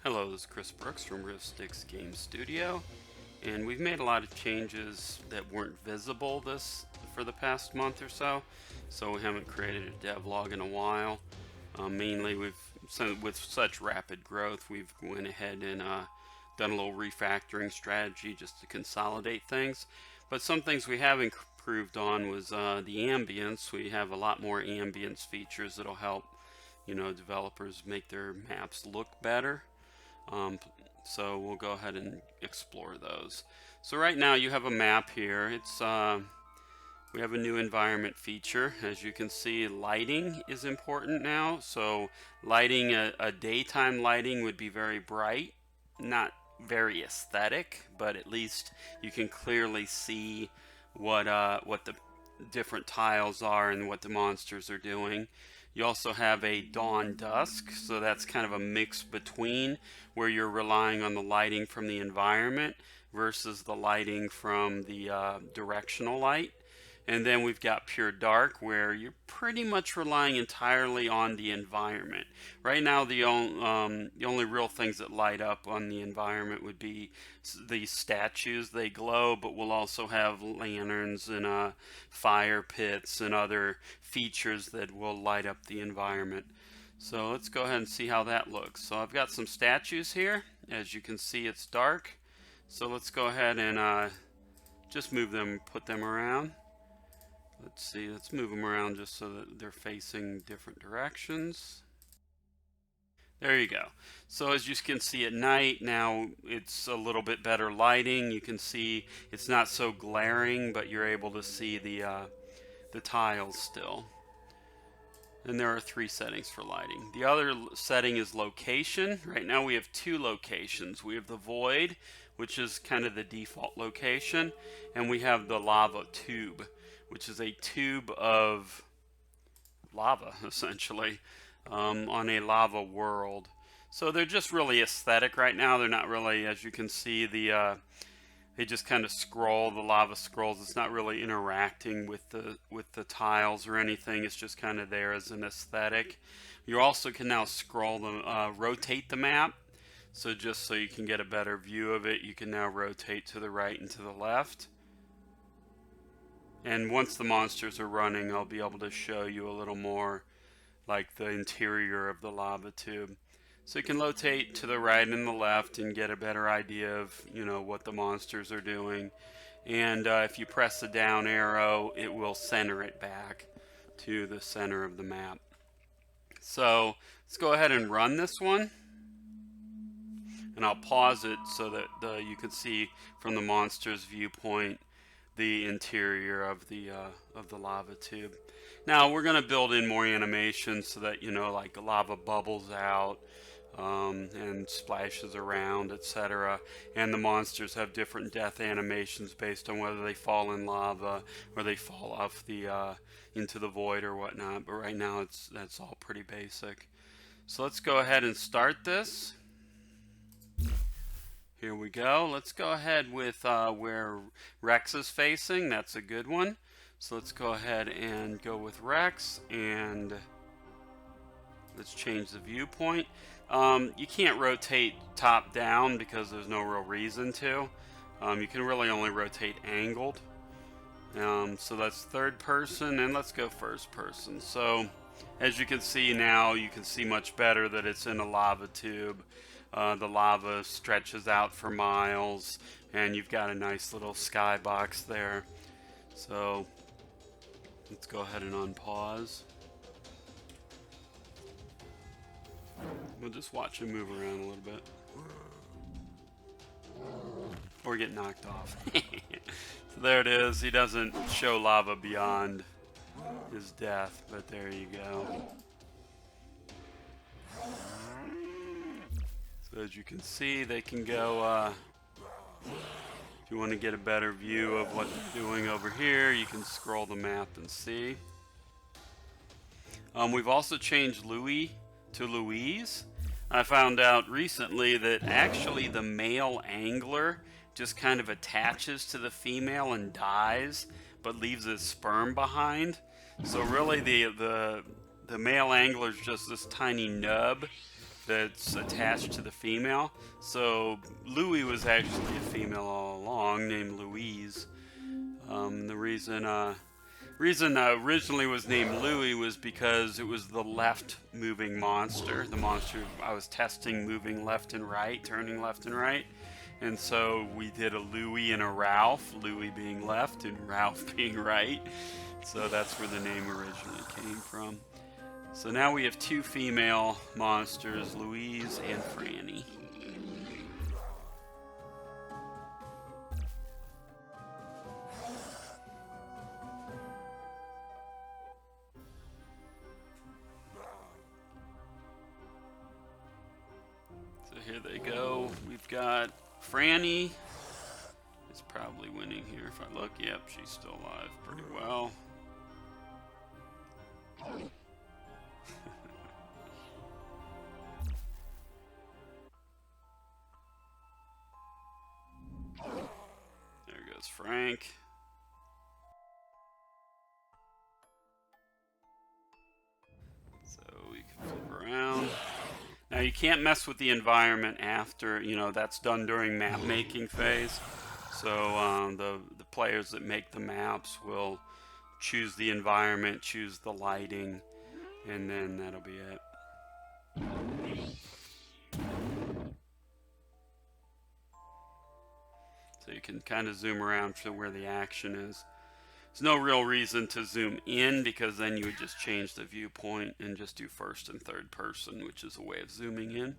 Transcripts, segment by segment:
Hello, this is Chris Brooks from Riffsticks Game Studio, and we've made a lot of changes that weren't visible for the past month or so. So we haven't created a devlog in a while. Mainly, with such rapid growth, we've went ahead and done a little refactoring strategy just to consolidate things. But some things we have improved on was the ambience. We have a lot more ambience features that'll help, developers make their maps look better. So we'll go ahead and explore those. So right now you have a map here. We have a new environment feature. As you can see, lighting is important now. So lighting, a daytime lighting would be very bright, not very aesthetic, but at least you can clearly see what the different tiles are and what the monsters are doing. You also have a dawn dusk, so that's kind of a mix between where you're relying on the lighting from the environment versus the lighting from the directional light. And then we've got pure dark, where you're pretty much relying entirely on the environment. Right now, the only real things that light up on the environment would be these statues. They glow, but we'll also have lanterns and fire pits and other features that will light up the environment. So let's go ahead and see how that looks. So I've got some statues here. As you can see, it's dark. So let's go ahead and just move them, put them around. Let's see, let's move them around just so that they're facing different directions. There you go. So as you can see at night, now it's a little bit better lighting. You can see it's not so glaring, but you're able to see the tiles still. And there are 3 settings for lighting. The other setting is location. Right now we have 2 locations. We have the void, which is kind of the default location, and we have the lava tube, which is a tube of lava, essentially, on a lava world. So they're just really aesthetic right now. They're not really, as you can see, they just kind of scroll, the lava scrolls. It's not really interacting with the tiles or anything. It's just kind of there as an aesthetic. You also can now scroll rotate the map. So just so you can get a better view of it, you can now rotate to the right and to the left. And once the monsters are running, I'll be able to show you a little more like the interior of the lava tube. So you can rotate to the right and the left and get a better idea of, what the monsters are doing. And if you press the down arrow, it will center it back to the center of the map. So let's go ahead and run this one. And I'll pause it so that you can see from the monster's viewpoint the interior of the lava tube. Now we're going to build in more animations so that like the lava bubbles out and splashes around, etc. And the monsters have different death animations based on whether they fall in lava or they fall off the into the void or whatnot. But right now that's all pretty basic. So let's go ahead and start this. Here we go. Let's go ahead with where Rex is facing. That's a good one. So let's go ahead and go with Rex, and let's change the viewpoint. You can't rotate top down because there's no real reason to. You can really only rotate angled. So that's third person, and let's go first person. So as you can see now, you can see much better that it's in a lava tube. The lava stretches out for miles, and you've got a nice little skybox there. So let's go ahead and unpause. We'll just watch him move around a little bit. Or get knocked off. So there it is. He doesn't show lava beyond his death, but there you go. So as you can see, they can go, if you want to get a better view of what they're doing over here, you can scroll the map and see. We've also changed Louis to Louise. I found out recently that actually the male angler just kind of attaches to the female and dies, but leaves his sperm behind. So really the male angler is just this tiny nub that's attached to the female. So Louis was actually a female all along, named Louise. The reason originally was named Louis was because it was the left moving monster. The monster I was testing moving left and right, turning left and right. And so we did a Louis and a Ralph, Louis being left and Ralph being right. So that's where the name originally came from. So now we have two female monsters, Louise and Franny. So here they go. We've got Franny is probably winning here if I look. Yep, she's still alive pretty well. There goes Frank. So we can flip around. Now you can't mess with the environment after, that's done during map making phase. So the players that make the maps will choose the environment, choose the lighting, and then that'll be it. So you can kind of zoom around to where the action is. There's no real reason to zoom in because then you would just change the viewpoint and just do first and third person, which is a way of zooming in.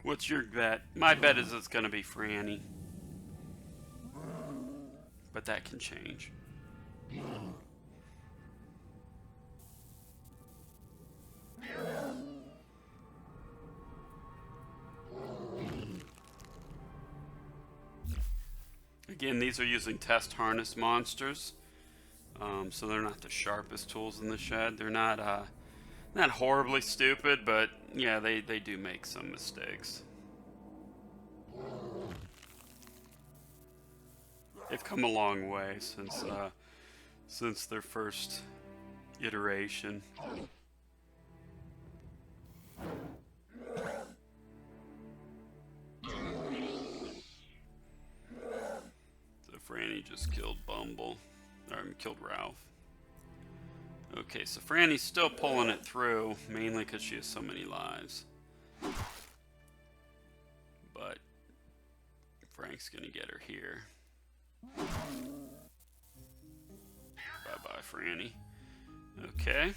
What's your bet? My bet is it's going to be Franny. But that can change. Again, these are using test harness monsters, so they're not the sharpest tools in the shed. They're not horribly stupid, but yeah, they do make some mistakes. They've come a long way since their first iteration. Franny just killed Bumble, or killed Ralph. Okay, so Franny's still pulling it through, mainly because she has so many lives. But Frank's gonna get her here. Bye-bye, Franny. Okay.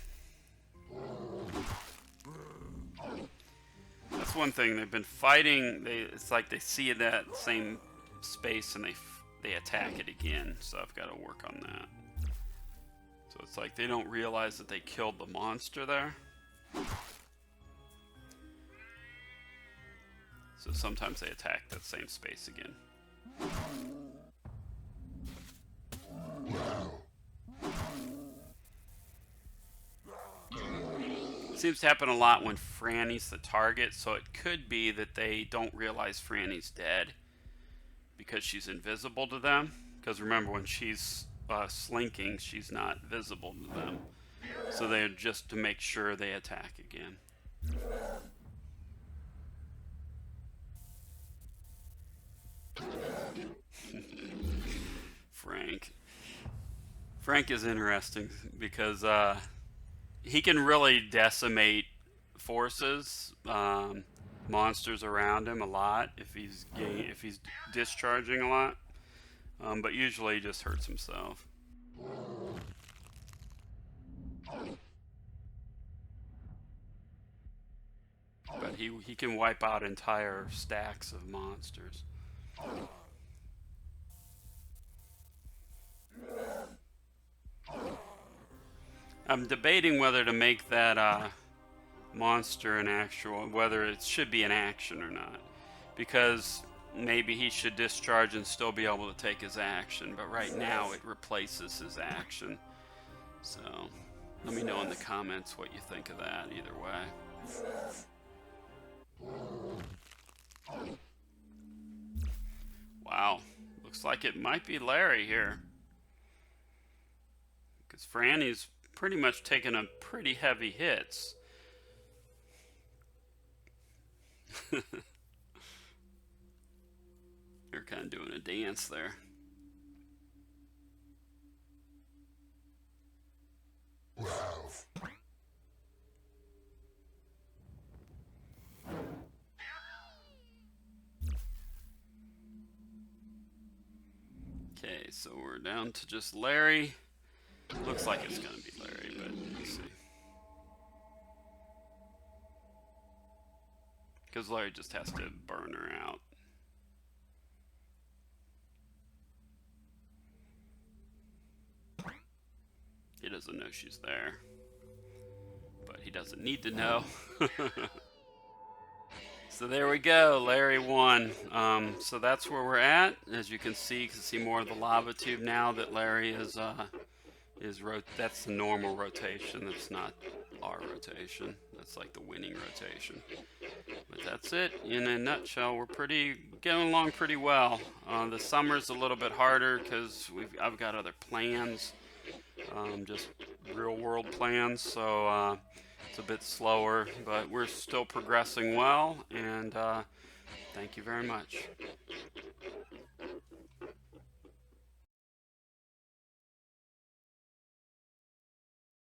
That's one thing, they've been fighting, it's like they see that same space and they attack it again, so I've got to work on that. So it's like they don't realize that they killed the monster there. So sometimes they attack that same space again. It seems to happen a lot when Franny's the target, so it could be that they don't realize Franny's dead because she's invisible to them. Because remember, when she's slinking, she's not visible to them. So they're just to make sure they attack again. Frank is interesting because he can really decimate forces, monsters around him a lot if he's discharging a lot, but usually he just hurts himself. But he can wipe out entire stacks of monsters. I'm debating whether to make that monster an actual, whether it should be an action or not, because maybe he should discharge and still be able to take his action, but right now it replaces his action. So let me know in the comments what you think of that either way. Wow, looks like it might be Larry here. Because Franny's pretty much taking a pretty heavy hits. They're kind of doing a dance there. Okay, so we're down to just Larry. Looks like it's going to be Larry, but let's see. Because Larry just has to burn her out. He doesn't know she's there. But he doesn't need to know. So there we go, Larry won. So that's where we're at. As you can see more of the lava tube now that Larry is that's the normal rotation. That's not our rotation. That's like the winning rotation. But that's it in a nutshell. We're getting along pretty well. The summer's a little bit harder because I've got other plans, just real world plans. So it's a bit slower, but we're still progressing well. And thank you very much.